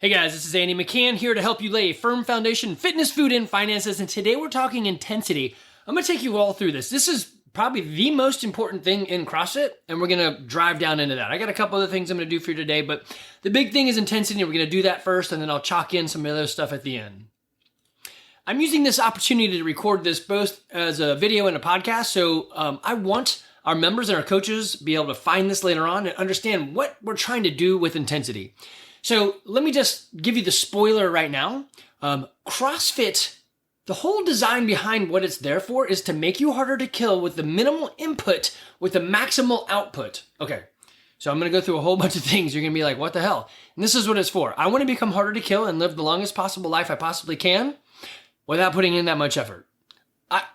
Hey guys, this is Andy McCann here to help you lay a firm foundation in fitness, food, and finances. And today we're talking intensity. I'm going to take you all through this. This is probably the most important thing in CrossFit, and we're going to drive down into that. I got a couple other things I'm going to do for you today, but the big thing is intensity. We're going to do that first, and then I'll chalk in some other stuff at the end. I'm using this opportunity to record this both as a video and a podcast, so I want our members and our coaches be able to find this later on and understand what we're trying to do with intensity. So let me just give you the spoiler right now. CrossFit, the whole design behind what it's there for is to make you harder to kill with the minimal input with the maximal output. Okay, so I'm going to go through a whole bunch of things. You're going to be like, what the hell? And this is what it's for. I want to become harder to kill and live the longest possible life I possibly can without putting in that much effort.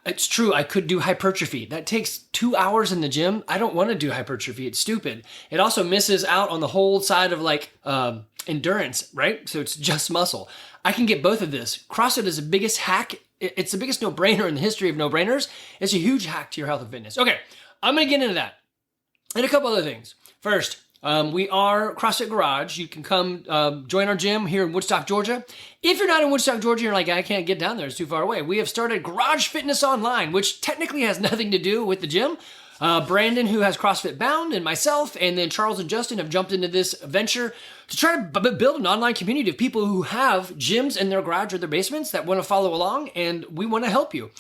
It's true, I could do hypertrophy. That takes 2 hours in the gym. I don't want to do hypertrophy. It's stupid. It also misses out on the whole side of endurance, right? So it's just muscle. I can get both of this. CrossFit is the biggest hack. It's the biggest no-brainer in the history of no-brainers. It's a huge hack to your health and fitness. Okay, I'm going to get into that. And a couple other things. First, we are CrossFit Garage. You can come join our gym here in Woodstock, Georgia. If you're not in Woodstock, Georgia, you're like, I can't get down there. It's too far away. We have started Garage Fitness Online, which technically has nothing to do with the gym. Brandon, who has CrossFit Bound, and myself, and then Charles and Justin have jumped into this venture to try to build an online community of people who have gyms in their garage or their basements that want to follow along, and we want to help you.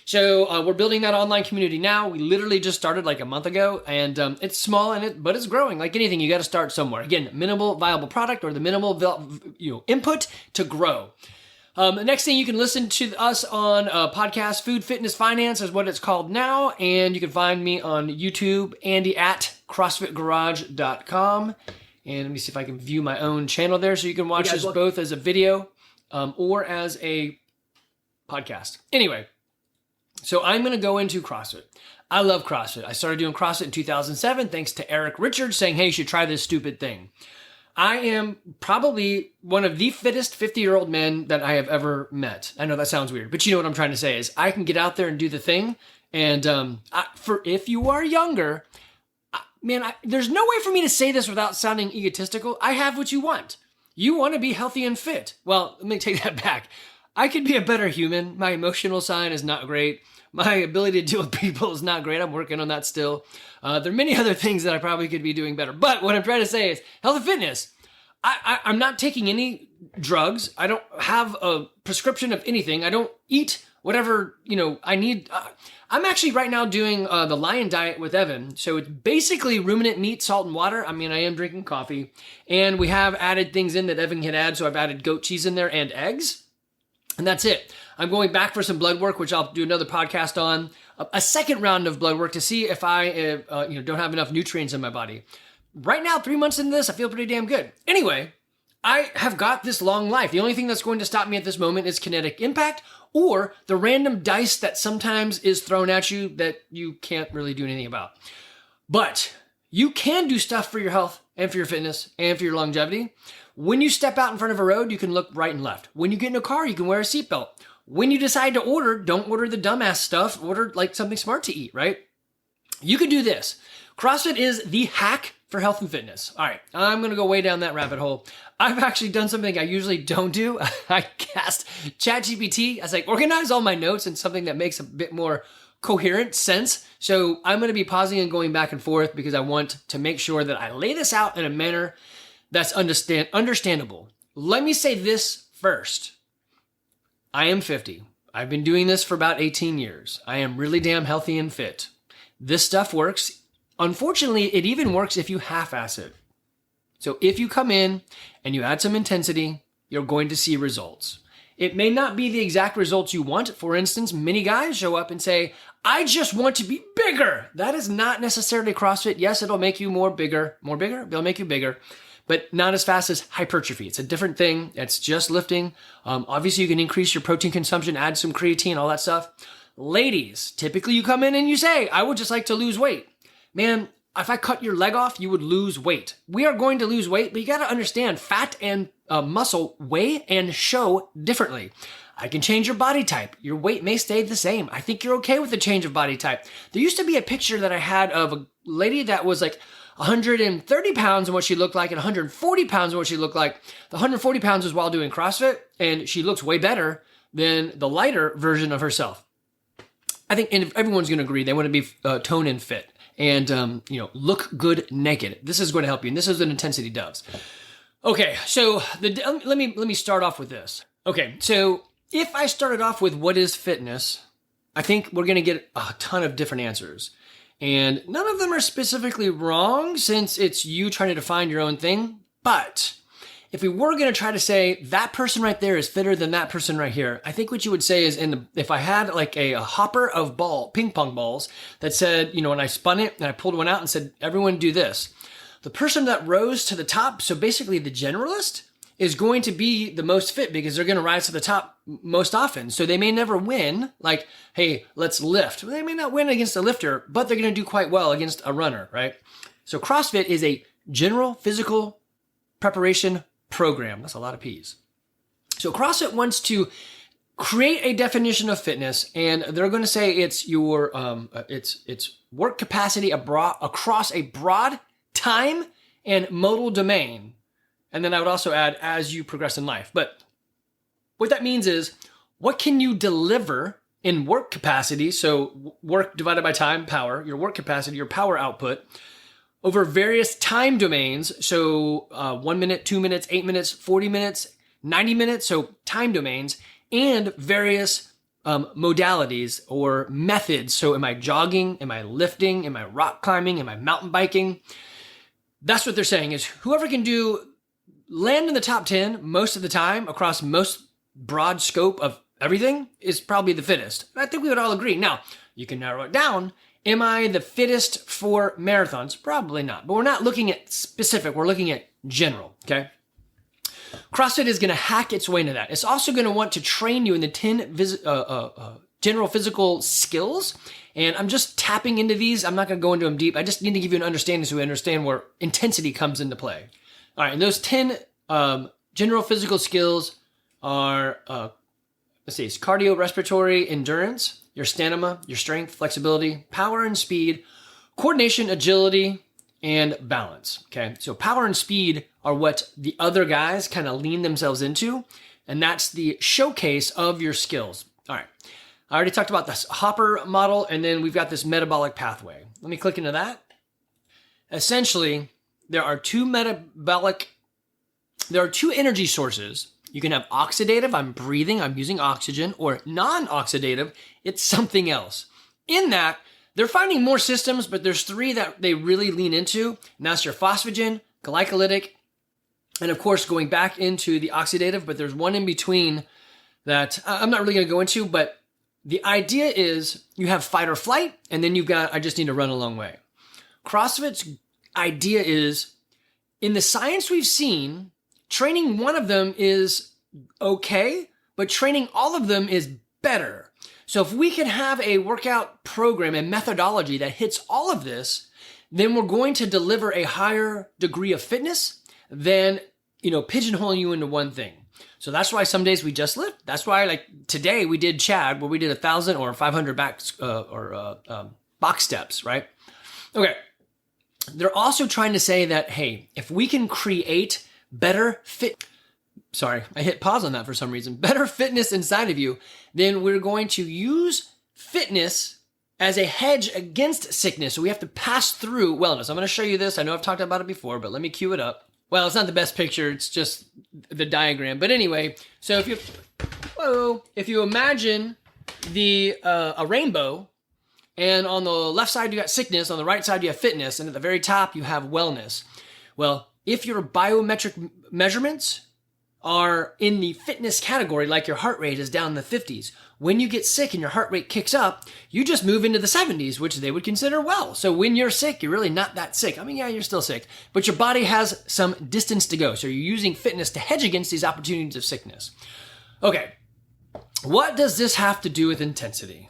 So we're building that online community now. We literally just started like a month ago, and it's small but it's growing. Like anything, you got to start somewhere. Again, minimal viable product or the minimal input to grow. The next thing, you can listen to us on podcast, Food, Fitness, Finance is what it's called now. And you can find me on YouTube, Andy at CrossFitGarage.com. And let me see if I can view my own channel there. So you can watch this both as a video or as a podcast. Anyway, so I'm going to go into CrossFit. I love CrossFit. I started doing CrossFit in 2007 thanks to Eric Richards saying, hey, you should try this stupid thing. I am probably one of the fittest 50-year-old men that I have ever met. I know that sounds weird, but you know what I'm trying to say is I can get out there and do the thing. And if you are younger, there's no way for me to say this without sounding egotistical. I have what you want. You want to be healthy and fit. Well, let me take that back. I could be a better human. My emotional side is not great. My ability to deal with people is not great. I'm working on that still. There are many other things that I probably could be doing better. But what I'm trying to say is health and fitness. I'm not taking any drugs. I don't have a prescription of anything. I don't eat whatever, I need. I'm actually right now doing the Lion Diet with Evan. So it's basically ruminant meat, salt, and water. I am drinking coffee. And we have added things in that Evan can add. So I've added goat cheese in there and eggs. And that's it. I'm going back for some blood work, which I'll do another podcast on. A second round of blood work to see if I don't have enough nutrients in my body. Right now, 3 months into this, I feel pretty damn good. Anyway, I have got this long life. The only thing that's going to stop me at this moment is kinetic impact or the random dice that sometimes is thrown at you that you can't really do anything about. But you can do stuff for your health and for your fitness and for your longevity. When you step out in front of a road, you can look right and left. When you get in a car, you can wear a seatbelt. When you decide to order, don't order the dumbass stuff. Order like something smart to eat, right? You can do this. CrossFit is the hack for health and fitness. All right, I'm going to go way down that rabbit hole. I've actually done something I usually don't do. I cast ChatGPT. I was like, organize all my notes in something that makes a bit more coherent sense. So I'm going to be pausing and going back and forth because I want to make sure that I lay this out in a manner that's understandable. Let me say this first. I am 50. I've been doing this for about 18 years. I am really damn healthy and fit. This stuff works. Unfortunately, it even works if you half-ass it. So if you come in and you add some intensity, you're going to see results. It may not be the exact results you want. For instance, many guys show up and say, I just want to be bigger. That is not necessarily CrossFit. Yes, it'll make you bigger. It'll make you bigger. But not as fast as hypertrophy. It's a different thing. It's just lifting. Obviously, you can increase your protein consumption, add some creatine, all that stuff. Ladies, typically you come in and you say, I would just like to lose weight. Man, if I cut your leg off, you would lose weight. We are going to lose weight, but you got to understand fat and muscle weigh and show differently. I can change your body type. Your weight may stay the same. I think you're okay with the change of body type. There used to be a picture that I had of a lady that was like 130 pounds and what she looked like and 140 pounds and what she looked like. The 140 pounds was while doing CrossFit, and she looks way better than the lighter version of herself. I think and everyone's going to agree they want to be toned and fit and, look good naked. This is going to help you. And this is what intensity does. Okay. So let me start off with this. Okay. So if I started off with what is fitness, I think we're going to get a ton of different answers. And none of them are specifically wrong since it's you trying to define your own thing. But if we were going to try to say that person right there is fitter than that person right here, I think what you would say is if I had like a hopper of ping pong balls that said, when I spun it and I pulled one out and said, everyone do this. The person that rose to the top, so basically the generalist, is going to be the most fit because they're going to rise to the top most often. So they may never win, like, hey, let's lift. They may not win against a lifter, but they're going to do quite well against a runner, right? So CrossFit is a general physical preparation program. That's a lot of P's. So CrossFit wants to create a definition of fitness, and they're going to say it's your it's work capacity across a broad time and modal domain. And then I would also add as you progress in life. But what that means is what can you deliver in work capacity? So work divided by time, power, your work capacity, your power output over various time domains. So 1 minute, 2 minutes, 8 minutes, 40 minutes, 90 minutes. So time domains and various modalities or methods. So am I jogging? Am I lifting? Am I rock climbing? Am I mountain biking? That's what they're saying is whoever can land in the top 10 most of the time across most broad scope of everything is probably the fittest. I think we would all agree. Now, you can narrow it down. Am I the fittest for marathons? Probably not. But we're not looking at specific. We're looking at general, okay? CrossFit is going to hack its way into that. It's also going to want to train you in the 10 general physical skills. And I'm just tapping into these. I'm not going to go into them deep. I just need to give you an understanding so we understand where intensity comes into play. All right, and those 10 general physical skills are, it's cardiorespiratory endurance, your stamina, your strength, flexibility, power and speed, coordination, agility, and balance. Okay, so power and speed are what the other guys kind of lean themselves into, and that's the showcase of your skills. All right, I already talked about this hopper model, and then we've got this metabolic pathway. Let me click into that. Essentially, there are two energy sources. You can have oxidative, I'm breathing, I'm using oxygen, or non-oxidative, it's something else. In that, they're finding more systems, but there's 3 that they really lean into, and that's your phosphagen, glycolytic, and of course going back into the oxidative, but there's one in between that I'm not really going to go into, but the idea is you have fight or flight, and then you've got, I just need to run a long way. CrossFit's idea is, in the science we've seen, training one of them is okay, but training all of them is better. So if we can have a workout program and methodology that hits all of this, then we're going to deliver a higher degree of fitness than, pigeonholing you into one thing. So that's why some days we just lift. That's why, like today, we did Chad, where we did 1,000 or 500 box steps, right? Okay. They're also trying to say that, hey, if we can create better I hit pause on that for some reason, better fitness inside of you, then we're going to use fitness as a hedge against sickness. So we have to pass through wellness. I'm going to show you this. I know I've talked about it before, but let me cue it up. Well, it's not the best picture. It's just the diagram. But anyway, so if you imagine a rainbow, and on the left side, you got sickness. On the right side, you have fitness. And at the very top, you have wellness. Well, if your biometric measurements are in the fitness category, like your heart rate is down in the 50s, when you get sick and your heart rate kicks up, you just move into the 70s, which they would consider well. So when you're sick, you're really not that sick. I mean, yeah, you're still sick, but your body has some distance to go. So you're using fitness to hedge against these opportunities of sickness. Okay, what does this have to do with intensity?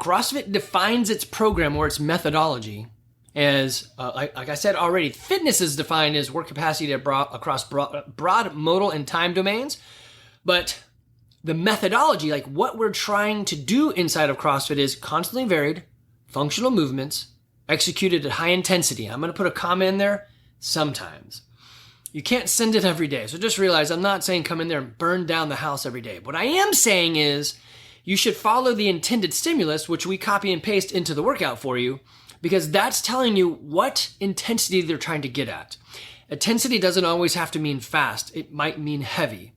CrossFit defines its program or its methodology as, like I said already, fitness is defined as work capacity across broad modal and time domains. But the methodology, like what we're trying to do inside of CrossFit, is constantly varied functional movements executed at high intensity. I'm going to put a comma in there, sometimes. You can't send it every day. So just realize I'm not saying come in there and burn down the house every day. What I am saying is you should follow the intended stimulus, which we copy and paste into the workout for you, because that's telling you what intensity they're trying to get at. Intensity doesn't always have to mean fast. It might mean heavy.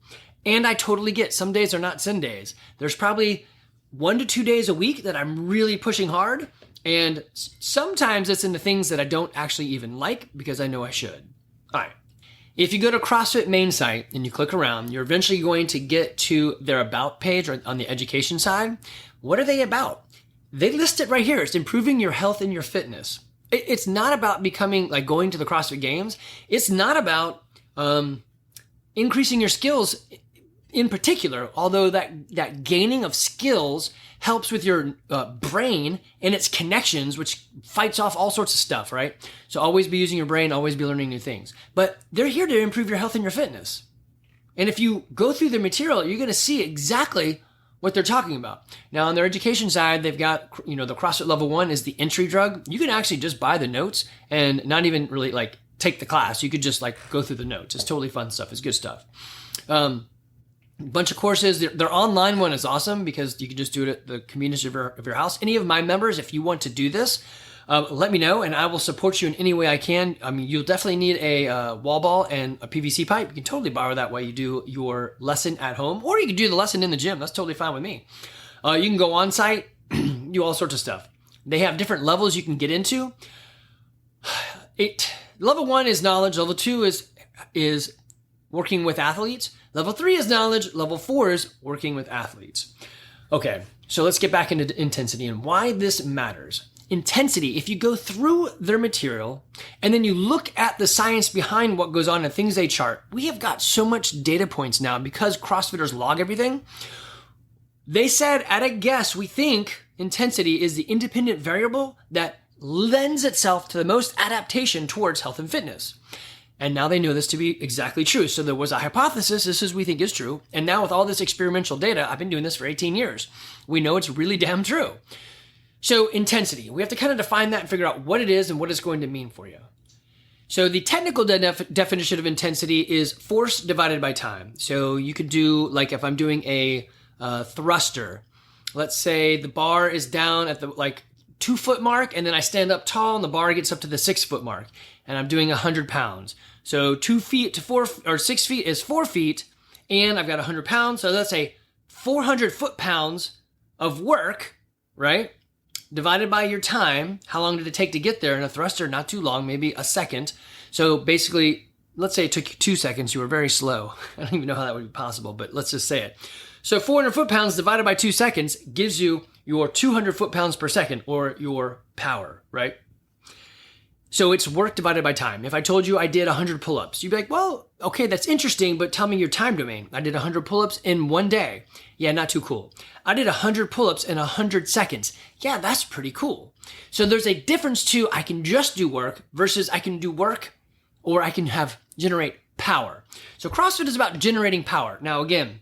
And I totally get some days are not sin days. There's probably 1 to 2 days a week that I'm really pushing hard. And sometimes it's into things that I don't actually even like because I know I should. All right. If you go to CrossFit main site and you click around, you're eventually going to get to their about page or on the education side. What are they about? They list it right here. It's improving your health and your fitness. It's not about becoming like going to the CrossFit Games. It's not about increasing your skills in particular, although that gaining of skills helps with your brain and its connections, which fights off all sorts of stuff, right? So always be using your brain, always be learning new things. But they're here to improve your health and your fitness. And if you go through the material, you're going to see exactly what they're talking about. Now, on their education side, they've got, the CrossFit Level 1 is the entry drug. You can actually just buy the notes and not even really like take the class. You could just like go through the notes. It's totally fun stuff. It's good stuff. Bunch of courses. Their online one is awesome because you can just do it at the convenience of your house. Any of my members, if you want to do this, let me know and I will support you in any way I can. I mean, you'll definitely need a wall ball and a PVC pipe. You can totally borrow that while you do your lesson at home, or you can do the lesson in the gym. That's totally fine with me. You can go on site, do all sorts of stuff. They have different levels you can get into. Level 1 is knowledge. Level 2 is working with athletes. Level 3 is knowledge. Level 4 is working with athletes. Okay, so let's get back into intensity and why this matters. Intensity, if you go through their material and then you look at the science behind what goes on and things they chart, we have got so much data points now because CrossFitters log everything. They said at a guess, we think intensity is the independent variable that lends itself to the most adaptation towards health and fitness. And now they know this to be exactly true. So there was a hypothesis, this is we think is true. And now with all this experimental data, I've been doing this for 18 years. We know it's really damn true. So intensity, we have to kind of define that and figure out what it is and what it's going to mean for you. So the technical definition of intensity is force divided by time. So you could do, like if I'm doing a thruster, let's say the bar is down at the 2 foot mark and then I stand up tall and the bar gets up to the 6 foot mark and I'm doing 100 pounds. So 2 feet to 4 or 6 feet is 4 feet and I've got 100 pounds. So let's say 400 foot pounds of work, right? Divided by your time. How long did it take to get there? In a thruster, not too long, maybe a second. So basically, let's say it took you 2 seconds. You were very slow. I don't even know how that would be possible, but let's just say it. So 400 foot-pounds divided by 2 seconds gives you your 200 foot-pounds per second, or your power, right? So it's work divided by time. If I told you I did 100 pull-ups, you'd be like, well, okay, that's interesting, but tell me your time domain. I did 100 pull-ups in 1 day. Yeah, not too cool. I did 100 pull-ups in 100 seconds. Yeah, that's pretty cool. So there's a difference to I can just do work versus I can do work or I can generate power. So CrossFit is about generating power. Now, again,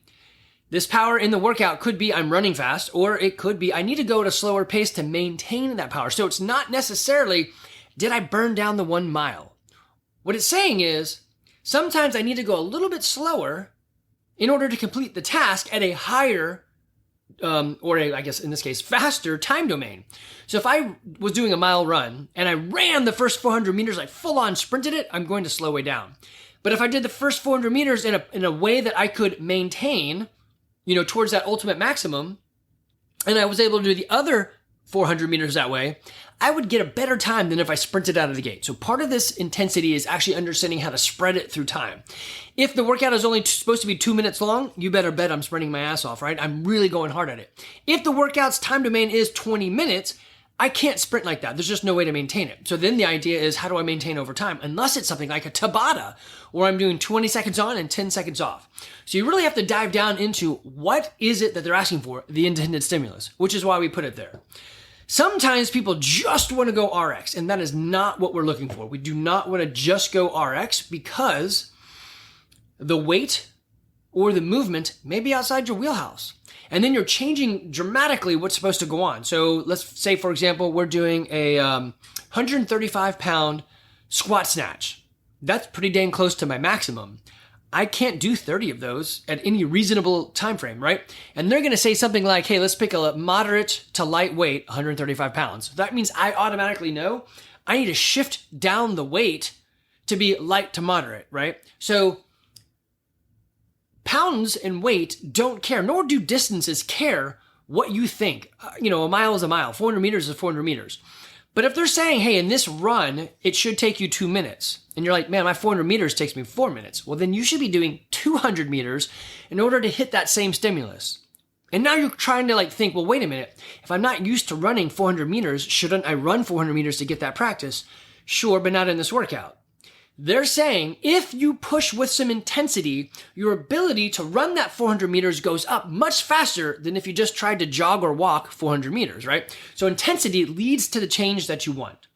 this power in the workout could be I'm running fast, or it could be I need to go at a slower pace to maintain that power. So it's not necessarily did I burn down the 1 mile? What it's saying is sometimes I need to go a little bit slower in order to complete the task at a higher, I guess in this case, faster time domain. So if I was doing a mile run and I ran the first 400 meters, I full on sprinted it, I'm going to slow way down. But if I did the first 400 meters in a way that I could maintain, towards that ultimate maximum, and I was able to do the other 400 meters that way, I would get a better time than if I sprinted out of the gate. So part of this intensity is actually understanding how to spread it through time. If the workout is only supposed to be 2 minutes long, you better bet I'm sprinting my ass off, right? I'm really going hard at it. If the workout's time domain is 20 minutes, I can't sprint like that. There's just no way to maintain it. So then the idea is, how do I maintain over time? Unless it's something like a Tabata, where I'm doing 20 seconds on and 10 seconds off. So you really have to dive down into what is it that they're asking for, the intended stimulus, which is why we put it there. Sometimes people just want to go RX, and that is not what we're looking for. We do not want to just go RX because the weight or the movement may be outside your wheelhouse. And then you're changing dramatically what's supposed to go on. So let's say, for example, we're doing a 135-pound squat snatch. That's pretty dang close to my maximum. I can't do 30 of those at any reasonable time frame, right? And they're going to say something like, hey, let's pick a moderate to light weight, 135 pounds. That means I automatically know I need to shift down the weight to be light to moderate, right? So pounds and weight don't care, nor do distances care what you think. A mile is a mile, 400 meters is 400 meters. But if they're saying, hey, in this run, it should take you 2 minutes, and you're like, man, my 400 meters takes me 4 minutes. Well, then you should be doing 200 meters in order to hit that same stimulus. And now you're trying to think, well, wait a minute. If I'm not used to running 400 meters, shouldn't I run 400 meters to get that practice? Sure, but not in this workout. They're saying if you push with some intensity, your ability to run that 400 meters goes up much faster than if you just tried to jog or walk 400 meters, right? So intensity leads to the change that you want.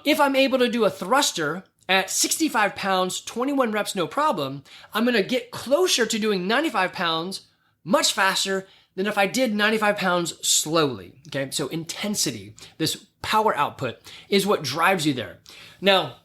If I'm able to do a thruster at 65 pounds, 21 reps, no problem, I'm going to get closer to doing 95 pounds much faster than if I did 95 pounds slowly, okay? So intensity, this power output, is what drives you there. Now,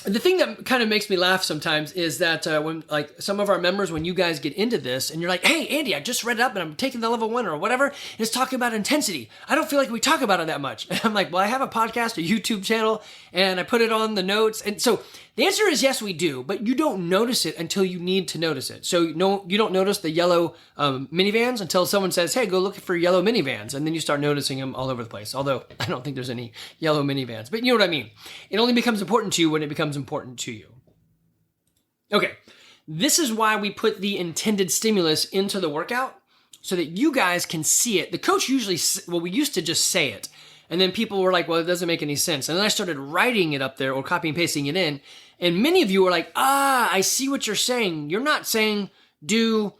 the thing that kind of makes me laugh sometimes is that when some of our members, when you guys get into this and you're like, hey, Andy, I just read it up and I'm taking the level 1 or whatever, and it's talking about intensity. I don't feel like we talk about it that much. And I'm like, well, I have a podcast, a YouTube channel, and I put it on the notes. And so the answer is yes, we do, but you don't notice it until you need to notice it. So no, you don't notice the yellow minivans until someone says, hey, go look for yellow minivans. And then you start noticing them all over the place. Although I don't think there's any yellow minivans, but you know what I mean? It only becomes important to you when it becomes important to you. Okay, this is why we put the intended stimulus into the workout so that you guys can see it. The coach usually, we used to just say it. And then people were like, well, it doesn't make any sense. And then I started writing it up there or copy and pasting it in. And many of you were like, I see what you're saying. You're not saying do,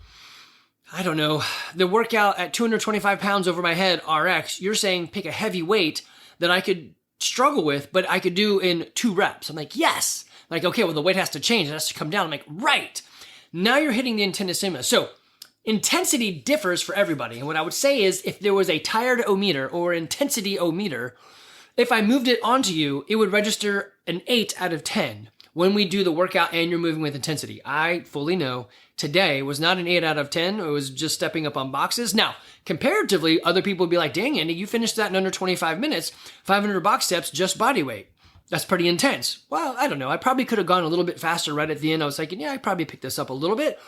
I don't know, the workout at 225 pounds over my head, RX. You're saying pick a heavy weight that I could struggle with, but I could do in 2 reps. I'm like, yes. I'm like, okay, well, the weight has to change. It has to come down. I'm like, right. Now you're hitting the intended stimulus. So intensity differs for everybody. And what I would say is if there was a tired-o-meter or intensity-o-meter, if I moved it onto you, it would register an 8 out of 10 when we do the workout and you're moving with intensity. I fully know today was not an 8 out of 10. It was just stepping up on boxes. Now, comparatively, other people would be like, dang, Andy, you finished that in under 25 minutes, 500 box steps, just body weight. That's pretty intense. Well, I don't know. I probably could have gone a little bit faster right at the end. I was thinking, yeah, I probably picked this up a little bit.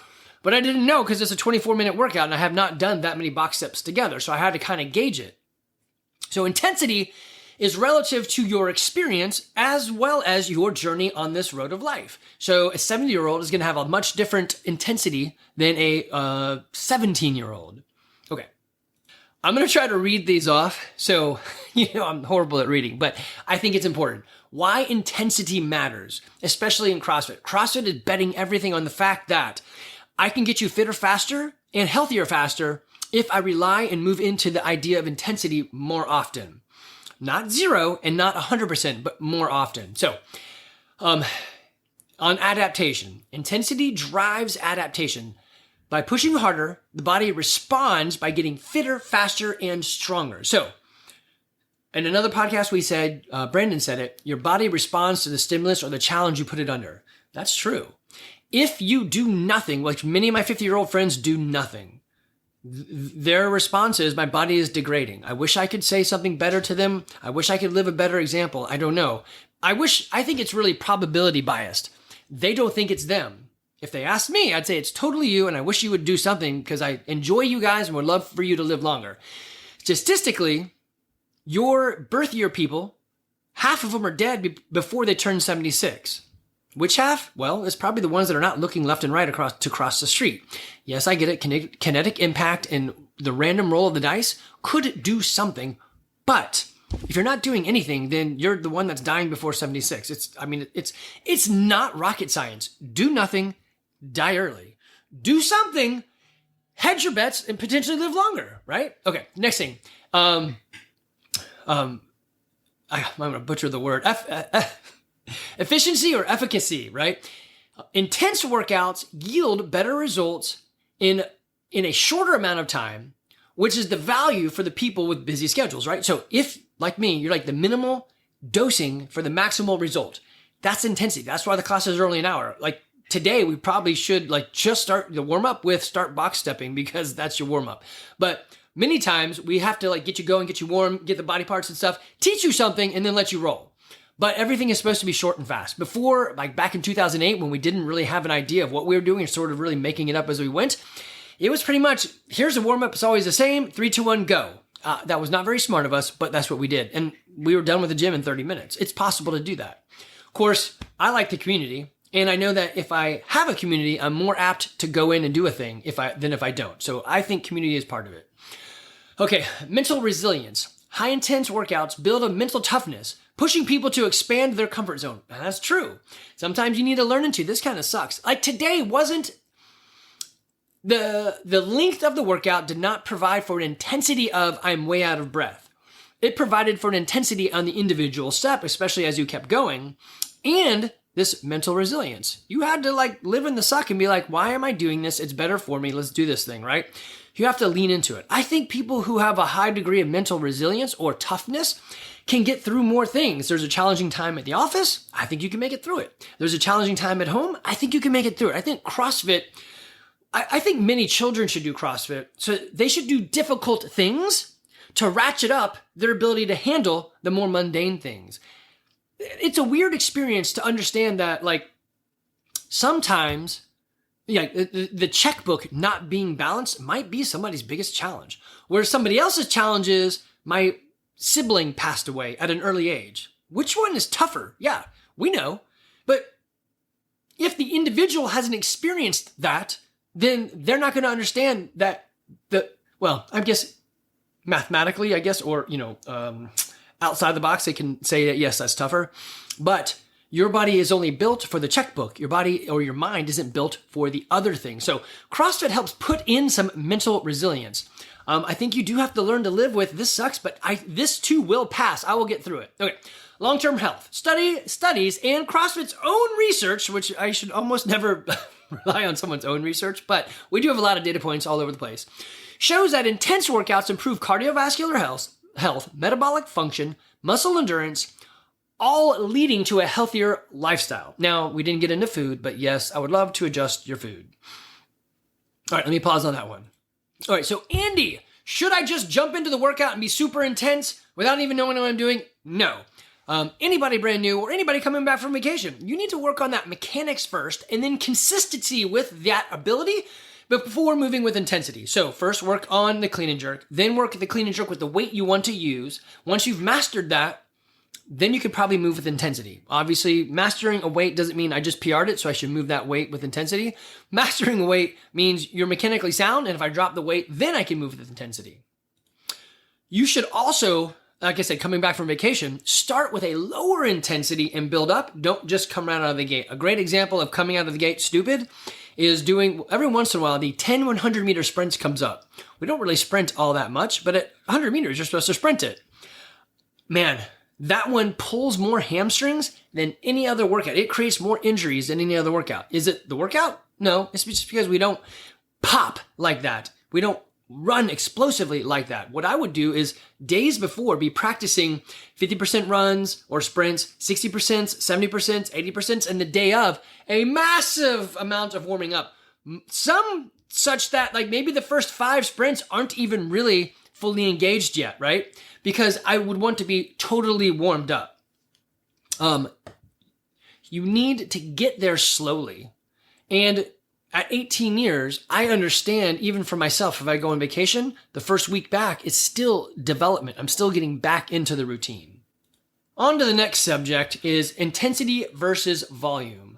But I didn't know because it's a 24-minute workout and I have not done that many box steps together. So I had to kind of gauge it. So intensity is relative to your experience as well as your journey on this road of life. So a 70-year-old is going to have a much different intensity than a 17-year-old. Okay. I'm going to try to read these off. So, I'm horrible at reading, but I think it's important. Why intensity matters, especially in CrossFit. CrossFit is betting everything on the fact that I can get you fitter faster and healthier faster if I rely and move into the idea of intensity more often. Not 0 and not 100%, but more often. So, on adaptation, intensity drives adaptation. By pushing harder, the body responds by getting fitter, faster, and stronger. So, in another podcast we said, Brandon said it, your body responds to the stimulus or the challenge you put it under. That's true. If you do nothing, like many of my 50-year-old friends do nothing, their response is, my body is degrading. I wish I could say something better to them. I wish I could live a better example. I don't know. I think it's really probability biased. They don't think it's them. If they asked me, I'd say it's totally you, and I wish you would do something because I enjoy you guys and would love for you to live longer. Statistically, your birth year people, half of them are dead before they turn 76. Which half? Well, it's probably the ones that are not looking left and right to cross the street. Yes, I get it. Kinetic impact and the random roll of the dice could do something, but if you're not doing anything, then you're the one that's dying before 76. It's not rocket science. Do nothing, die early. Do something, hedge your bets, and potentially live longer, right? Okay, next thing. I'm going to butcher the word. Efficiency or efficacy, right? Intense workouts yield better results in a shorter amount of time, which is the value for the people with busy schedules, right? So if, like me, you're like the minimal dosing for the maximal result, that's intensity. That's why the classes are only an hour. Like today, we probably should like just start the warm up with start box stepping because that's your warm up. But many times we have to like get you going, get you warm, get the body parts and stuff, teach you something and then let you roll. But everything is supposed to be short and fast. Before, like back in 2008, when we didn't really have an idea of what we were doing and sort of really making it up as we went, it was pretty much, here's the warm up, it's always the same, 3, 2, 1, go. That was not very smart of us, but that's what we did. And we were done with the gym in 30 minutes. It's possible to do that. Of course, I like the community. And I know that if I have a community, I'm more apt to go in and do a thing than if I don't. So I think community is part of it. Okay, mental resilience. High intense workouts build a mental toughness, pushing people to expand their comfort zone. And that's true. Sometimes you need to learn into. This kind of sucks. Like today wasn't, the length of the workout did not provide for an intensity of I'm way out of breath. It provided for an intensity on the individual step, especially as you kept going, and this mental resilience. You had to like live in the suck and be like, why am I doing this? It's better for me. Let's do this thing, right? You have to lean into it. I think people who have a high degree of mental resilience or toughness can get through more things. There's a challenging time at the office. I think you can make it through it. There's a challenging time at home. I think you can make it through it. I think CrossFit, I think many children should do CrossFit. So they should do difficult things to ratchet up their ability to handle the more mundane things. It's a weird experience to understand that, like, sometimes the checkbook not being balanced might be somebody's biggest challenge. Where somebody else's challenge is, my sibling passed away at an early age. Which one is tougher? Yeah, we know. But if the individual hasn't experienced that, then they're not going to understand that I guess mathematically, or, outside the box, they can say that, yes, that's tougher. But your body is only built for the checkbook. Your body or your mind isn't built for the other thing. So CrossFit helps put in some mental resilience. I think you do have to learn to live with this sucks, but this too will pass. I will get through it. Okay. Long-term health. Studies and CrossFit's own research, which I should almost never rely on someone's own research, but we do have a lot of data points all over the place, shows that intense workouts improve cardiovascular health, metabolic function, muscle endurance, all leading to a healthier lifestyle. Now, we didn't get into food, but yes, I would love to adjust your food. All right, let me pause on that one. All right, so Andy, should I just jump into the workout and be super intense without even knowing what I'm doing? No. Anybody brand new or anybody coming back from vacation, you need to work on that mechanics first and then consistency with that ability before moving with intensity. So first work on the clean and jerk, then work the clean and jerk with the weight you want to use. Once you've mastered that, then you could probably move with intensity. Obviously, mastering a weight doesn't mean I just PR'd it, so I should move that weight with intensity. Mastering a weight means you're mechanically sound, and if I drop the weight, then I can move with intensity. You should also, like I said, coming back from vacation, start with a lower intensity and build up. Don't just come right out of the gate. A great example of coming out of the gate stupid is doing, every once in a while, the 10 100 meter sprints comes up. We don't really sprint all that much, but at 100 meters, you're supposed to sprint it. Man, that one pulls more hamstrings than any other workout. It creates more injuries than any other workout. Is it the workout? No, it's just because we don't pop like that. We don't run explosively like that. What I would do is days before be practicing 50% runs or sprints, 60%, 70%, 80%, and the day of a massive amount of warming up. Some such that like maybe the first 5 sprints aren't even really fully engaged yet, right? Because I would want to be totally warmed up. You need to get there slowly. And at 18 years, I understand, even for myself, if I go on vacation, the first week back, it's still development. I'm still getting back into the routine. On to the next subject is intensity versus volume.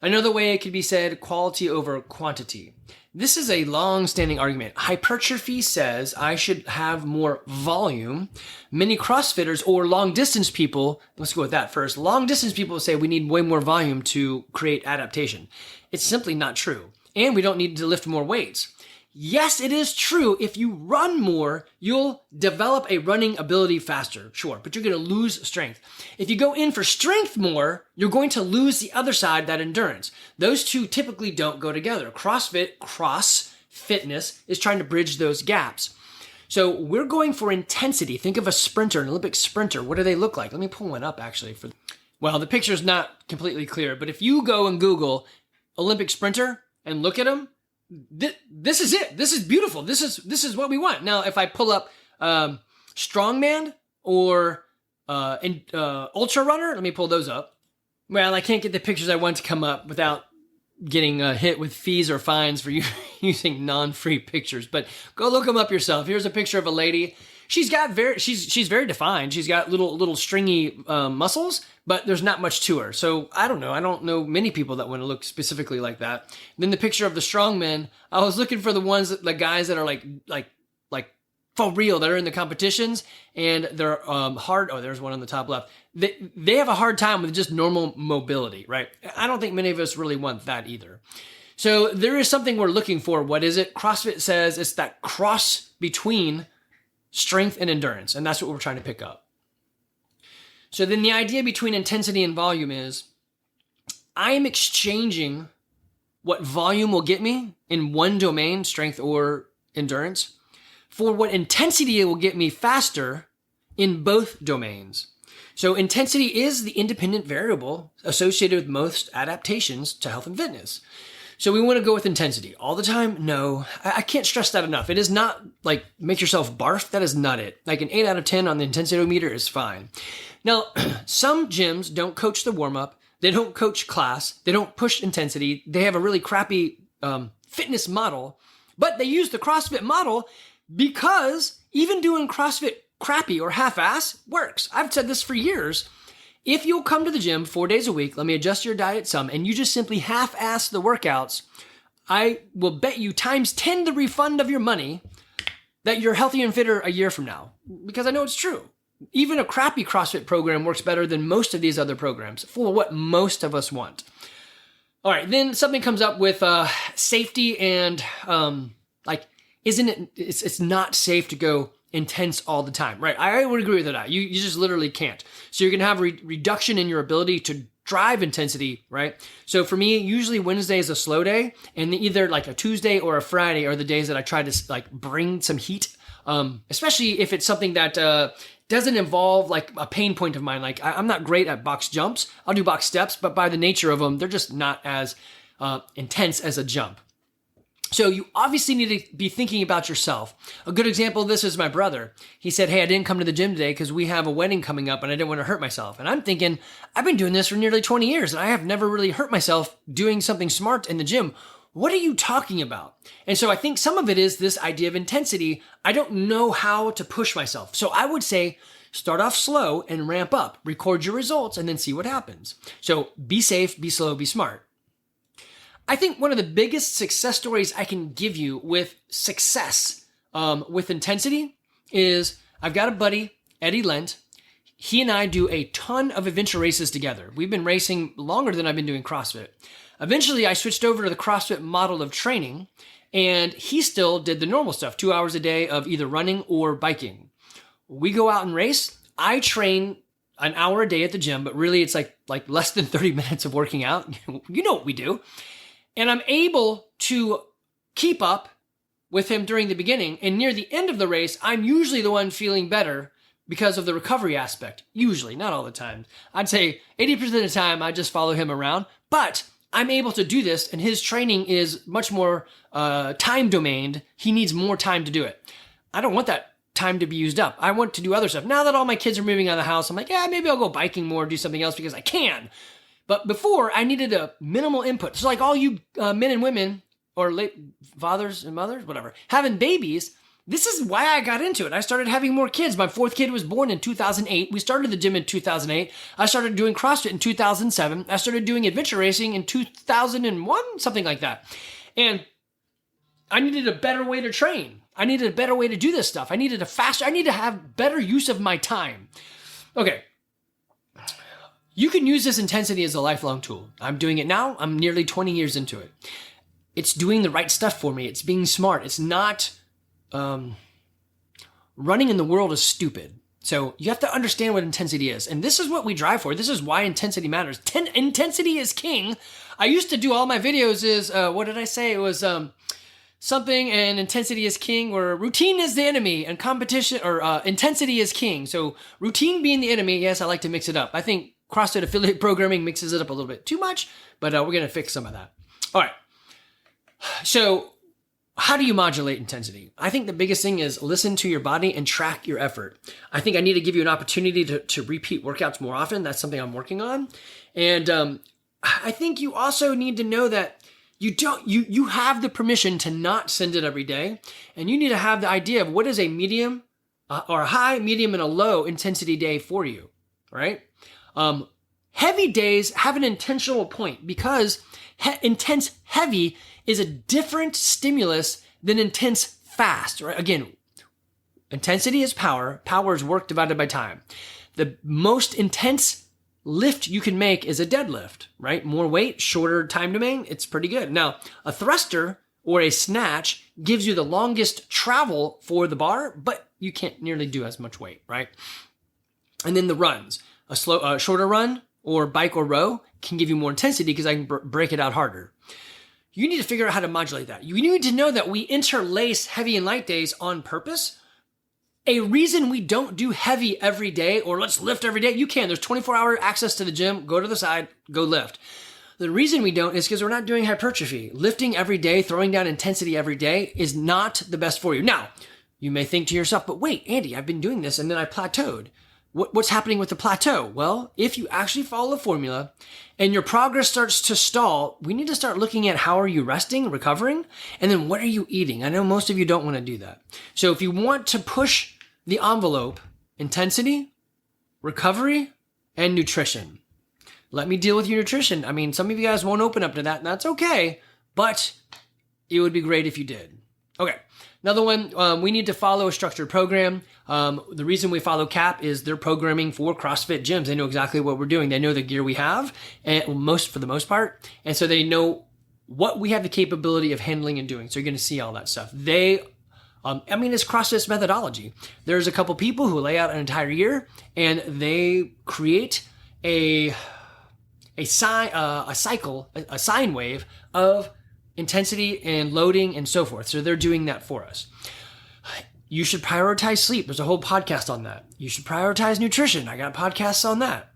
Another way it could be said, quality over quantity. This is a long-standing argument. Hypertrophy says I should have more volume. Many CrossFitters or long-distance people, let's go with that first. Long-distance people say we need way more volume to create adaptation. It's simply not true. And we don't need to lift more weights. Yes, it is true. If you run more, you'll develop a running ability faster, sure, but you're going to lose strength. If you go in for strength more, you're going to lose the other side, that endurance. Those two typically don't go together. CrossFit, cross fitness, is trying to bridge those gaps. So we're going for intensity. Think of a sprinter, an Olympic sprinter. What do they look like? Let me pull one up actually. Well, the picture's not completely clear, but if you go and Google Olympic sprinter and look at them, this is it. This is beautiful. This is what we want. Now, if I pull up strongman or ultra runner, let me pull those up. Well, I can't get the pictures I want to come up without getting hit with fees or fines for using non-free pictures, but go look them up yourself. Here's a picture of a lady. She's very defined. She's got little stringy muscles, but there's not much to her. So I don't know many people that want to look specifically like that. And then the picture of the strongmen, I was looking for the guys that are like for real, that are in the competitions, and they're hard. Oh, there's one on the top left. They have a hard time with just normal mobility, right? I don't think many of us really want that either. So there is something we're looking for. What is it? CrossFit says it's that cross between strength and endurance, and that's what we're trying to pick up. So then the idea between intensity and volume is I am exchanging what volume will get me in one domain, strength or endurance, for what intensity it will get me faster in both domains. So intensity is the independent variable associated with most adaptations to health and fitness. So we want to go with intensity all the time? No, I can't stress that enough. It is not like make yourself barf. That is not it. Like an 8 out of 10 on the intensity meter is fine. Now, some gyms don't coach the warm up. They don't coach class. They don't push intensity. They have a really crappy fitness model, but they use the CrossFit model because even doing CrossFit crappy or half-ass works. I've said this for years. If you'll come to the gym 4 days a week, let me adjust your diet some, and you just simply half-ass the workouts, I will bet you times 10 the refund of your money that you're healthy and fitter a year from now. Because I know it's true. Even a crappy CrossFit program works better than most of these other programs for what most of us want. All right, then something comes up with safety and it's not safe to go intense all the time, right? I would agree with that. You just literally can't. So you're going to have a reduction in your ability to drive intensity, right? So for me, usually Wednesday is a slow day, and either like a Tuesday or a Friday are the days that I try to like bring some heat, especially if it's something that doesn't involve like a pain point of mine. Like I'm not great at box jumps. I'll do box steps, but by the nature of them, they're just not as intense as a jump. So you obviously need to be thinking about yourself. A good example of this is my brother. He said, hey, I didn't come to the gym today because we have a wedding coming up and I didn't want to hurt myself. And I'm thinking, I've been doing this for nearly 20 years and I have never really hurt myself doing something smart in the gym. What are you talking about? And so I think some of it is this idea of intensity. I don't know how to push myself. So I would say, start off slow and ramp up, record your results, and then see what happens. So be safe, be slow, be smart. I think one of the biggest success stories I can give you with success with intensity is I've got a buddy, Eddie Lent. He and I do a ton of adventure races together. We've been racing longer than I've been doing CrossFit. Eventually, I switched over to the CrossFit model of training, and he still did the normal stuff, 2 hours a day of either running or biking. We go out and race. I train an hour a day at the gym, but really it's like less than 30 minutes of working out. You know what we do. And I'm able to keep up with him during the beginning. And near the end of the race, I'm usually the one feeling better because of the recovery aspect. Usually, not all the time. I'd say 80% of the time, I just follow him around. But I'm able to do this, and his training is much more time domained. He needs more time to do it. I don't want that time to be used up. I want to do other stuff. Now that all my kids are moving out of the house, I'm like, yeah, maybe I'll go biking more, do something else because I can. But before, I needed a minimal input. So like all you men and women, or fathers and mothers, whatever, having babies, this is why I got into it. I started having more kids. My fourth kid was born in 2008. We started the gym in 2008. I started doing CrossFit in 2007. I started doing adventure racing in 2001, something like that. And I needed a better way to train. I needed a better way to do this stuff. I needed to have better use of my time. Okay. You can use this intensity as a lifelong tool. I'm doing it now. I'm nearly 20 years into it. it's doing the right stuff for me. It's being smart. It's not running in the world is stupid. So you have to understand what intensity is. And this is what we drive for. This is why intensity matters. Intensity is king. I used to do all my videos is, what did I say? It was something and intensity is king, or routine is the enemy and competition, or intensity is king. So routine being the enemy, yes, I like to mix it up. I think CrossFit affiliate programming mixes it up a little bit too much, but we're going to fix some of that. All right. So how do you modulate intensity? I think the biggest thing is listen to your body and track your effort. I think I need to give you an opportunity to repeat workouts more often. That's something I'm working on. And I think you also need to know that you have the permission to not send it every day. And you need to have the idea of what is a medium or a high, medium, and a low intensity day for you, right? Heavy days have an intentional point because intense heavy is a different stimulus than intense fast, right? Again, intensity is power. Power is work divided by time. The most intense lift you can make is a deadlift, right? More weight, shorter time domain. It's pretty good. Now, a thruster or a snatch gives you the longest travel for the bar, but you can't nearly do as much weight, right? And then the runs, a shorter run or bike or row can give you more intensity because I can break it out harder. You need to figure out how to modulate that. You need to know that we interlace heavy and light days on purpose. A reason we don't do heavy every day or let's lift every day, you can. There's 24-hour access to the gym. Go to the side, go lift. The reason we don't is because we're not doing hypertrophy. Lifting every day, throwing down intensity every day is not the best for you. Now, you may think to yourself, but wait, Andy, I've been doing this and then I plateaued. What's happening with the plateau? Well, if you actually follow the formula and your progress starts to stall, we need to start looking at how are you resting, recovering, and then what are you eating? I know most of you don't want to do that. So if you want to push the envelope, intensity, recovery, and nutrition. Let me deal with your nutrition. I mean, some of you guys won't open up to that, and that's okay, but it would be great if you did. Okay. Another one, we need to follow a structured program. The reason we follow CAP is they're programming for CrossFit gyms. They know exactly what we're doing. They know the gear we have, and for the most part. And so they know what we have the capability of handling and doing. So you're going to see all that stuff. It's CrossFit's methodology. There's a couple people who lay out an entire year and they create a sine wave of intensity and loading and so forth. So they're doing that for us. You should prioritize sleep. There's a whole podcast on that. You should prioritize nutrition. I got podcasts on that.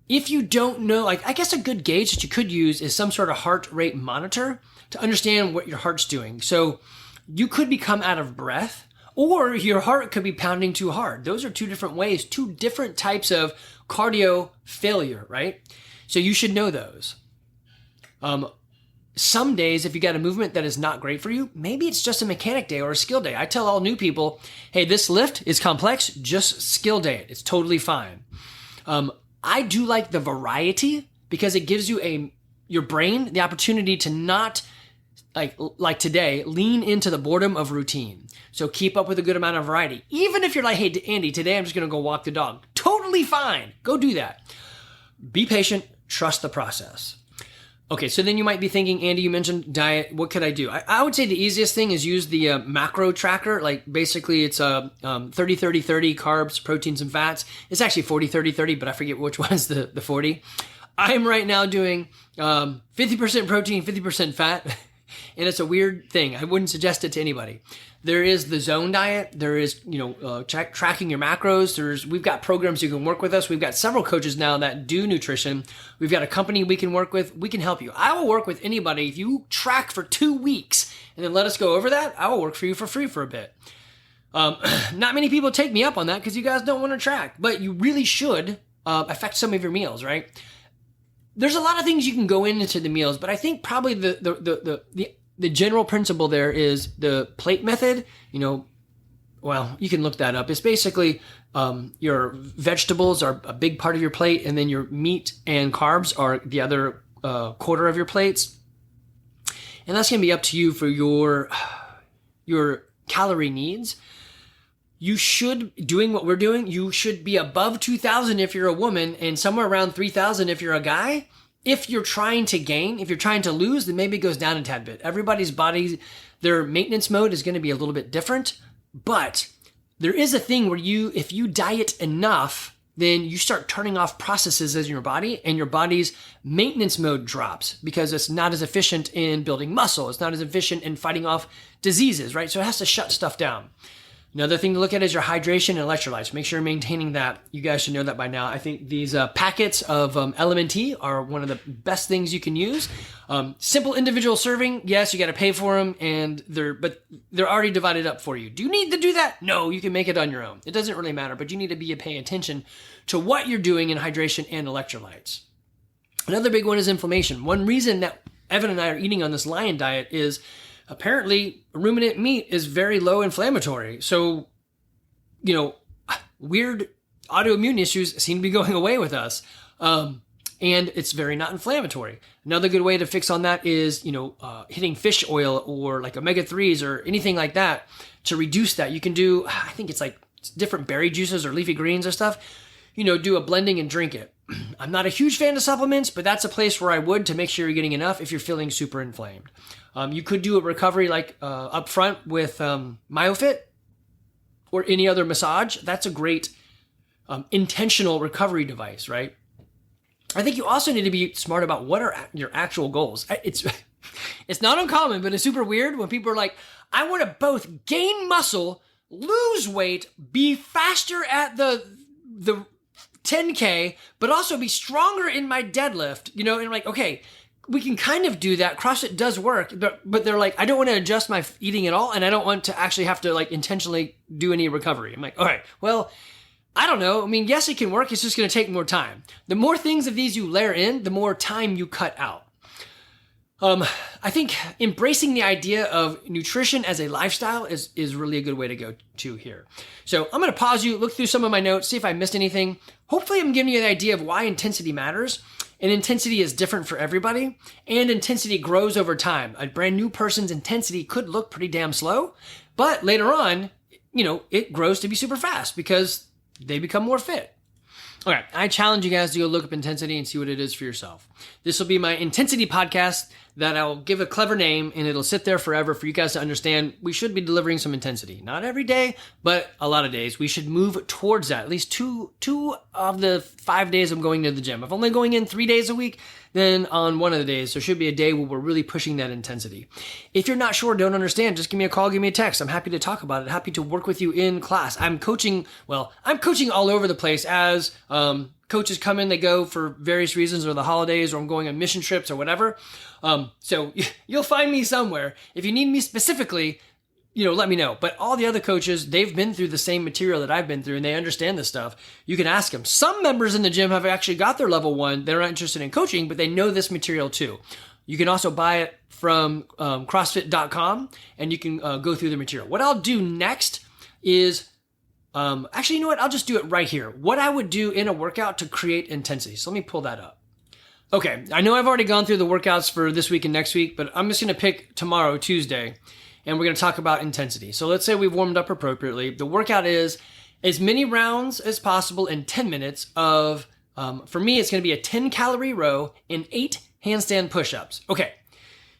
If you don't know, I guess a good gauge that you could use is some sort of heart rate monitor to understand what your heart's doing. So you could become out of breath or your heart could be pounding too hard. Those are two different ways, two different types of cardio failure, right? So you should know those. Some days, if you got a movement that is not great for you, maybe it's just a mechanic day or a skill day. I tell all new people, hey, this lift is complex, just skill day it. It's totally fine. I do like the variety because it gives you your brain the opportunity to not, like today, lean into the boredom of routine. So keep up with a good amount of variety. Even if you're like, hey, Andy, today I'm just going to go walk the dog. Totally fine. Go do that. Be patient. Trust the process. Okay, so then you might be thinking, Andy, you mentioned diet. What could I do? I would say the easiest thing is use the macro tracker. Like basically it's 30-30-30 carbs, proteins, and fats. It's actually 40-30-30, but I forget which one is the 40. I'm right now doing 50% protein, 50% fat, and it's a weird thing. I wouldn't suggest it to anybody. There is the zone diet. There is, tracking your macros. We've got programs you can work with us. We've got several coaches now that do nutrition. We've got a company we can work with. We can help you. I will work with anybody. If you track for 2 weeks and then let us go over that, I will work for you for free for a bit. Not many people take me up on that because you guys don't want to track, but you really should affect some of your meals, right? There's a lot of things you can go into the meals, but I think probably the general principle there is the plate method. Well, you can look that up. It's basically your vegetables are a big part of your plate, and then your meat and carbs are the other quarter of your plates. And that's going to be up to you for your calorie needs. You should, doing what we're doing, you should be above 2,000 if you're a woman and somewhere around 3,000 if you're a guy. If you're trying to gain, if you're trying to lose, then maybe it goes down a tad bit. Everybody's body, their maintenance mode is going to be a little bit different, but there is a thing where if you diet enough, then you start turning off processes in your body, and your body's maintenance mode drops because it's not as efficient in building muscle. It's not as efficient in fighting off diseases, right? So it has to shut stuff down. Another thing to look at is your hydration and electrolytes. Make sure you're maintaining that. You guys should know that by now. I think these packets of LMNT are one of the best things you can use. Simple individual serving, yes, you got to pay for them, but they're already divided up for you. Do you need to do that? No, you can make it on your own. It doesn't really matter, but you need to be paying attention to what you're doing in hydration and electrolytes. Another big one is inflammation. One reason that Evan and I are eating on this lion diet is apparently ruminant meat is very low inflammatory. So, weird autoimmune issues seem to be going away with us. And it's very not inflammatory. Another good way to fix on that is, hitting fish oil or like omega-3s or anything like that to reduce that. You can do, I think it's like different berry juices or leafy greens or stuff, do a blending and drink it. I'm not a huge fan of supplements, but that's a place where I would to make sure you're getting enough if you're feeling super inflamed. You could do a recovery like up front with MyoFit or any other massage. That's a great intentional recovery device, right? I think you also need to be smart about what are your actual goals. It's not uncommon, but it's super weird when people are like, I want to both gain muscle, lose weight, be faster at the 10K, but also be stronger in my deadlift, and I'm like, okay, we can kind of do that. CrossFit does work, but they're like, I don't want to adjust my eating at all, and I don't want to actually have to like intentionally do any recovery. I'm like, all right, well, I don't know. I mean, yes, it can work. It's just going to take more time. The more things of these you layer in, the more time you cut out. I think embracing the idea of nutrition as a lifestyle is really a good way to go to here. So I'm going to pause you, look through some of my notes, see if I missed anything. Hopefully I'm giving you an idea of why intensity matters. And intensity is different for everybody. And intensity grows over time. A brand new person's intensity could look pretty damn slow, but later on, it grows to be super fast because they become more fit. All right, I challenge you guys to go look up intensity and see what it is for yourself. This will be my intensity podcast that I'll give a clever name, and it'll sit there forever for you guys to understand we should be delivering some intensity. Not every day, but a lot of days. We should move towards that. At least two of the 5 days I'm going to the gym. If I'm only going in 3 days a week, then on one of the days, there should be a day where we're really pushing that intensity. If you're not sure, don't understand, just give me a call, give me a text. I'm happy to talk about it. Happy to work with you in class. I'm coaching all over the place as coaches come in, they go for various reasons, or the holidays, or I'm going on mission trips or whatever. So you'll find me somewhere. If you need me specifically, let me know. But all the other coaches, they've been through the same material that I've been through, and they understand this stuff. You can ask them. Some members in the gym have actually got their level 1. They're not interested in coaching, but they know this material too. You can also buy it from CrossFit.com, and you can go through the material. What I'll do next is, actually, you know what? I'll just do it right here. What I would do in a workout to create intensity. So let me pull that up. Okay, I know I've already gone through the workouts for this week and next week, but I'm just going to pick tomorrow, Tuesday, and we're going to talk about intensity. So let's say we've warmed up appropriately. The workout is as many rounds as possible in 10 minutes of, for me, it's going to be a 10-calorie row and 8 handstand push-ups. Okay,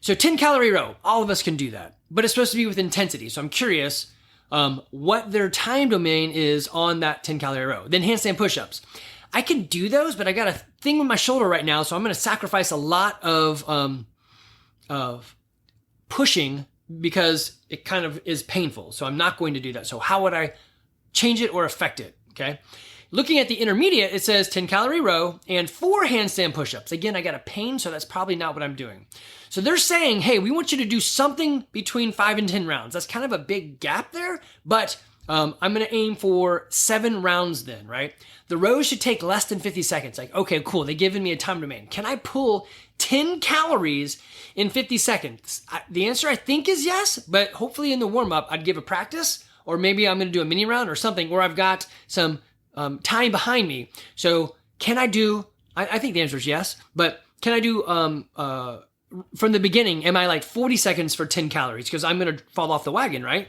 so 10-calorie row, all of us can do that, but it's supposed to be with intensity. So I'm curious what their time domain is on that 10-calorie row. Then handstand push-ups. I can do those, but I got a thing with my shoulder right now, so I'm going to sacrifice a lot of pushing because it kind of is painful. So I'm not going to do that. So how would I change it or affect it? Okay. Looking at the intermediate, it says 10-calorie row and 4 handstand push-ups. Again, I got a pain, so that's probably not what I'm doing. So they're saying, hey, we want you to do something between 5 and 10 rounds. That's kind of a big gap there, but I'm going to aim for 7 rounds then, right? The rows should take less than 50 seconds. Like, okay, cool. They've given me a time domain. Can I pull 10 calories in 50 seconds? The answer I think is yes, but hopefully in the warm-up, I'd give a practice, or maybe I'm going to do a mini round or something where I've got some time behind me. So can I do, I think the answer is yes, but can I do, from the beginning, am I like 40 seconds for 10 calories? Because I'm going to fall off the wagon, right?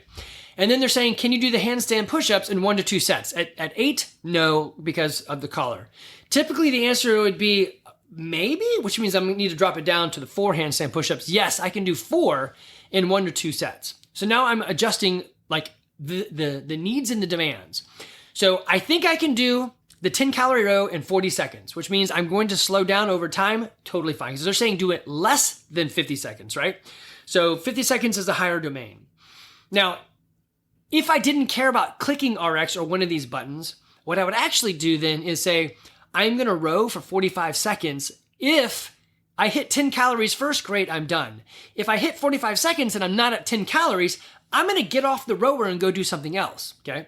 And then they're saying, can you do the handstand push-ups in 1 to 2 sets? At 8, no, because of the collar. Typically, the answer would be maybe, which means I'm gonna need to drop it down to the 4 handstand push-ups. Yes, I can do 4 in 1 to 2 sets. So now I'm adjusting like the needs and the demands. So I think I can do the 10 calorie row in 40 seconds, which means I'm going to slow down over time. Totally fine. Because they're saying do it less than 50 seconds, right? So 50 seconds is a higher domain. Now, if I didn't care about clicking RX or one of these buttons, what I would actually do then is say, I'm going to row for 45 seconds. If I hit 10 calories first, great, I'm done. If I hit 45 seconds and I'm not at 10 calories, I'm going to get off the rower and go do something else, okay?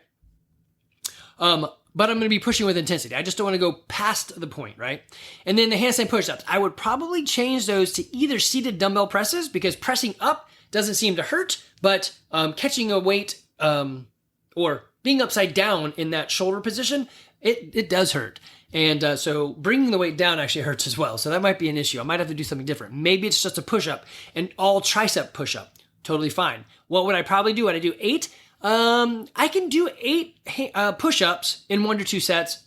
But I'm going to be pushing with intensity. I just don't want to go past the point, right? And then the handstand push-ups. I would probably change those to either seated dumbbell presses because pressing up doesn't seem to hurt, but catching a weight or being upside down in that shoulder position, it does hurt. And so bringing the weight down actually hurts as well. So that might be an issue. I might have to do something different. Maybe it's just a push-up, an all tricep push-up. Totally fine. What would I probably do? Would I do 8? I can do 8 push-ups in 1 to 2 sets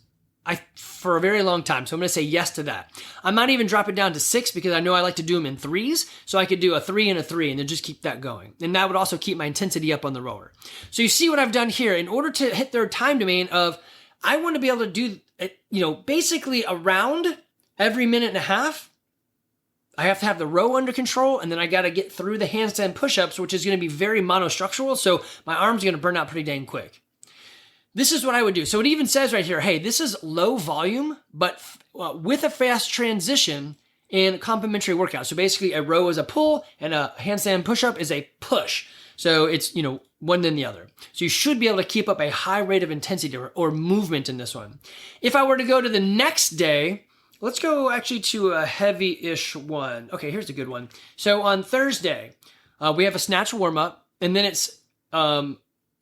for a very long time. So I'm going to say yes to that. I might even drop it down to 6 because I know I like to do them in 3s. So I could do a 3 and a 3 and then just keep that going. And that would also keep my intensity up on the rower. So you see what I've done here. In order to hit their time domain of, I want to be able to do, basically around every minute and a half, I have to have the row under control, and then I got to get through the handstand push-ups, which is going to be very monostructural, so my arm's going to burn out pretty dang quick. This is what I would do. So it even says right here, hey, this is low volume, but with a fast transition and complementary workout. So basically a row is a pull, and a handstand push-up is a push. So it's, one then the other. So you should be able to keep up a high rate of intensity or movement in this one. If I were to go to the next day, let's go actually to a heavy-ish one. Okay, here's a good one. So on Thursday, we have a snatch warm-up, and then it's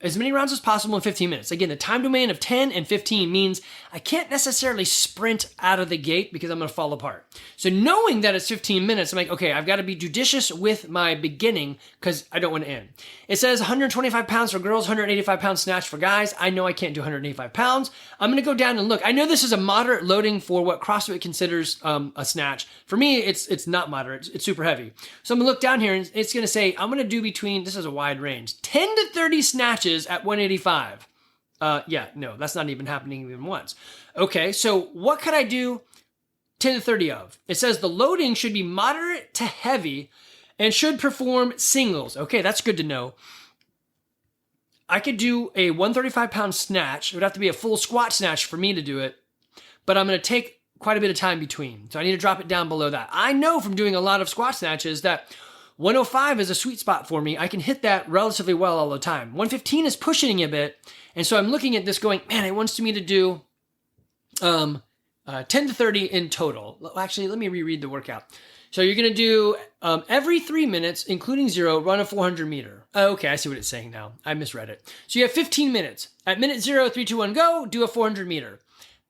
as many rounds as possible in 15 minutes. Again, the time domain of 10 and 15 means I can't necessarily sprint out of the gate because I'm going to fall apart. So knowing that it's 15 minutes, I'm like, okay, I've got to be judicious with my beginning because I don't want to end. It says 125 pounds for girls, 185 pounds snatch for guys. I know I can't do 185 pounds. I'm going to go down and look. I know this is a moderate loading for what CrossFit considers a snatch. For me, it's not moderate. It's super heavy. So I'm going to look down here and it's going to say, I'm going to do between, this is a wide range, 10 to 30 snatches at 185. No, that's not even happening even once. Okay, so what could I do 10 to 30 of? It says the loading should be moderate to heavy and should perform singles. Okay, that's good to know. I could do a 135-pound snatch. It would have to be a full squat snatch for me to do it, but I'm going to take quite a bit of time between. So I need to drop it down below that. I know from doing a lot of squat snatches that 105 is a sweet spot for me. I can hit that relatively well all the time. 115 is pushing a bit. And so I'm looking at this going, man, it wants me to do 10 to 30 in total. Actually, let me reread the workout. So you're going to do every 3 minutes, including 0, run a 400 meter. Oh, okay, I see what it's saying now. I misread it. So you have 15 minutes. At minute 0, 3, 2, 1, go, do a 400 meter.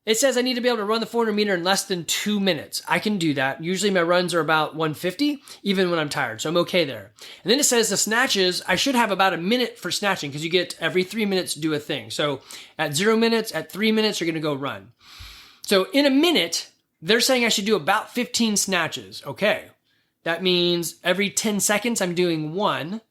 It says I need to be able to run the 400 meter in less than 2 minutes. I can do that. Usually my runs are about 150, even when I'm tired. So I'm okay there. And then it says the snatches, I should have about a minute for snatching because you get every 3 minutes to do a thing. So at 0 minutes, at 3 minutes, you're going to go run. So in a minute, they're saying I should do about 15 snatches. Okay. That means every 10 seconds, I'm doing 1.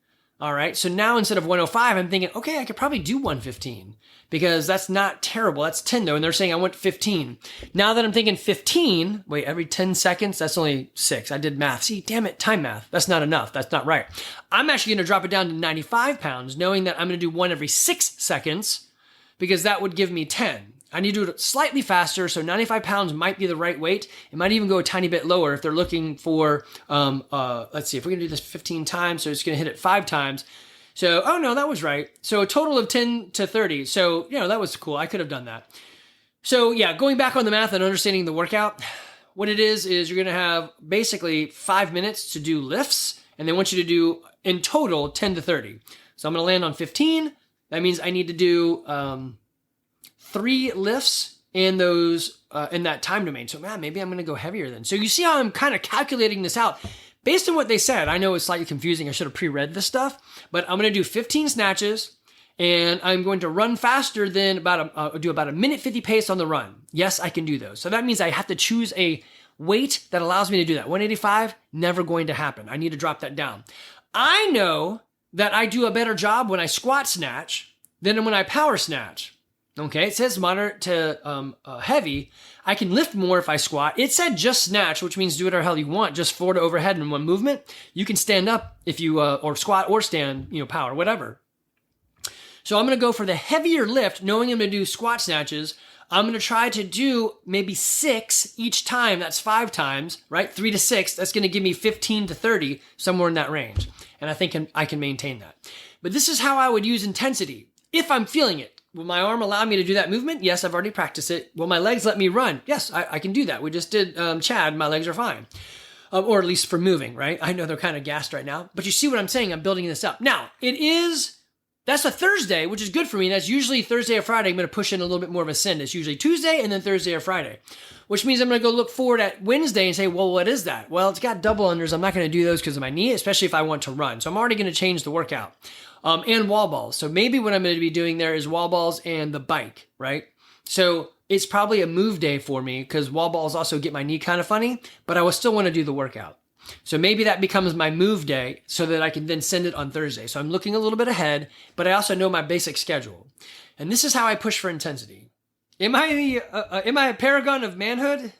All right. So now instead of 105, I'm thinking, okay, I could probably do 115 because that's not terrible. That's 10 though. And they're saying I want 15. Now that I'm thinking 15, wait, every 10 seconds, that's only 6. I did math. See, damn it, time math. That's not enough. That's not right. I'm actually going to drop it down to 95 pounds, knowing that I'm going to do 1 every 6 seconds because that would give me 10. I need to do it slightly faster, so 95 pounds might be the right weight. It might even go a tiny bit lower if they're looking for, let's see, if we're going to do this 15 times, so it's going to hit it 5 times. So, oh no, that was right. So a total of 10 to 30. So, that was cool. I could have done that. So yeah, going back on the math and understanding the workout, what it is you're going to have basically 5 minutes to do lifts, and they want you to do, in total, 10 to 30. So I'm going to land on 15. That means I need to do 3 lifts in those in that time domain. So man, maybe I'm going to go heavier then. So you see how I'm kind of calculating this out based on what they said. I know it's slightly confusing. I should have pre-read this stuff, but I'm going to do 15 snatches and I'm going to run faster than do about a minute 50 pace on the run. Yes, I can do those. So that means I have to choose a weight that allows me to do that. 185, never going to happen. I need to drop that down. I know that I do a better job when I squat snatch than when I power snatch. Okay, it says moderate to heavy. I can lift more if I squat. It said just snatch, which means do whatever hell you want, just forward to overhead in one movement. You can stand up if you, or squat or stand, power, whatever. So I'm going to go for the heavier lift, knowing I'm going to do squat snatches. I'm going to try to do maybe 6 each time. That's 5 times, right? 3 to 6. That's going to give me 15 to 30, somewhere in that range. And I think I can maintain that. But this is how I would use intensity if I'm feeling it. Will my arm allow me to do that movement? Yes, I've already practiced it. Will my legs let me run? Yes, I can do that. We just did Chad. My legs are fine. Or at least for moving, right? I know they're kind of gassed right now. But you see what I'm saying? I'm building this up. Now, that's a Thursday, which is good for me. That's usually Thursday or Friday. I'm going to push in a little bit more of a send. It's usually Tuesday and then Thursday or Friday, which means I'm going to go look forward at Wednesday and say, well, what is that? Well, it's got double unders. I'm not going to do those because of my knee, especially if I want to run. So I'm already going to change the workout. And wall balls. So maybe what I'm going to be doing there is wall balls and the bike, right? So it's probably a move day for me because wall balls also get my knee kind of funny, but I will still want to do the workout. So maybe that becomes my move day so that I can then send it on Thursday. So I'm looking a little bit ahead, but I also know my basic schedule. And this is how I push for intensity. Am I a paragon of manhood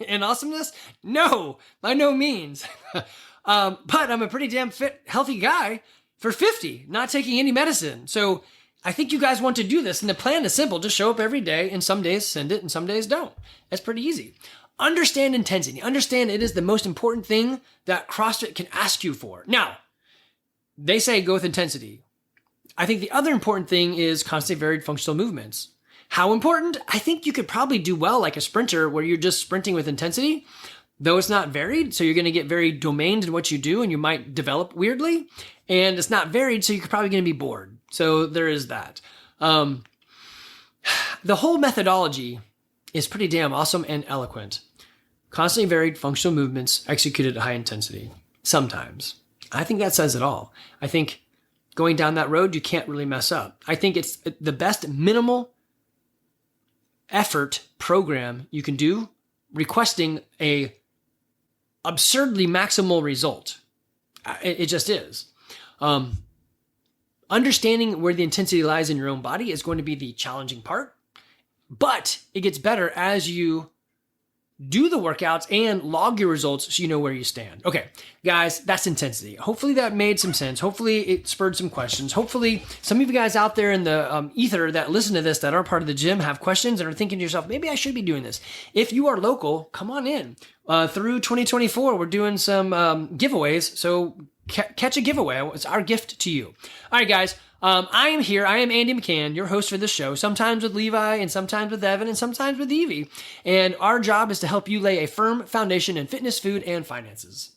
and awesomeness? No, by no means. But I'm a pretty damn fit, healthy guy for 50, not taking any medicine. So I think you guys want to do this. And the plan is simple. Just show up every day and some days send it and some days don't. That's pretty easy. Understand intensity. Understand it is the most important thing that CrossFit can ask you for. Now, they say go with intensity. I think the other important thing is constantly varied functional movements. How important? I think you could probably do well like a sprinter where you're just sprinting with intensity, though it's not varied. So you're going to get very domained in what you do and you might develop weirdly. And it's not varied, so you're probably going to be bored. So there is that. The whole methodology is pretty damn awesome and eloquent. Constantly varied functional movements executed at high intensity. Sometimes. I think that says it all. I think going down that road, you can't really mess up. I think it's the best minimal effort program you can do, requesting a absurdly maximal result. It just is. Understanding where the intensity lies in your own body is going to be the challenging part, but it gets better as you do the workouts and log your results so you know where you stand. Okay, guys, that's intensity. Hopefully that made some sense. Hopefully it spurred some questions. Hopefully some of you guys out there in the ether that listen to this that aren't part of the gym have questions and are thinking to yourself, maybe I should be doing this. If you are local, come on in. Through 2024, we're doing some giveaways, so catch a giveaway. It's our gift to you. All right, guys. I am here. I am Andy McCann, your host for this show, sometimes with Levi and sometimes with Evan and sometimes with Evie. And our job is to help you lay a firm foundation in fitness, food, and finances.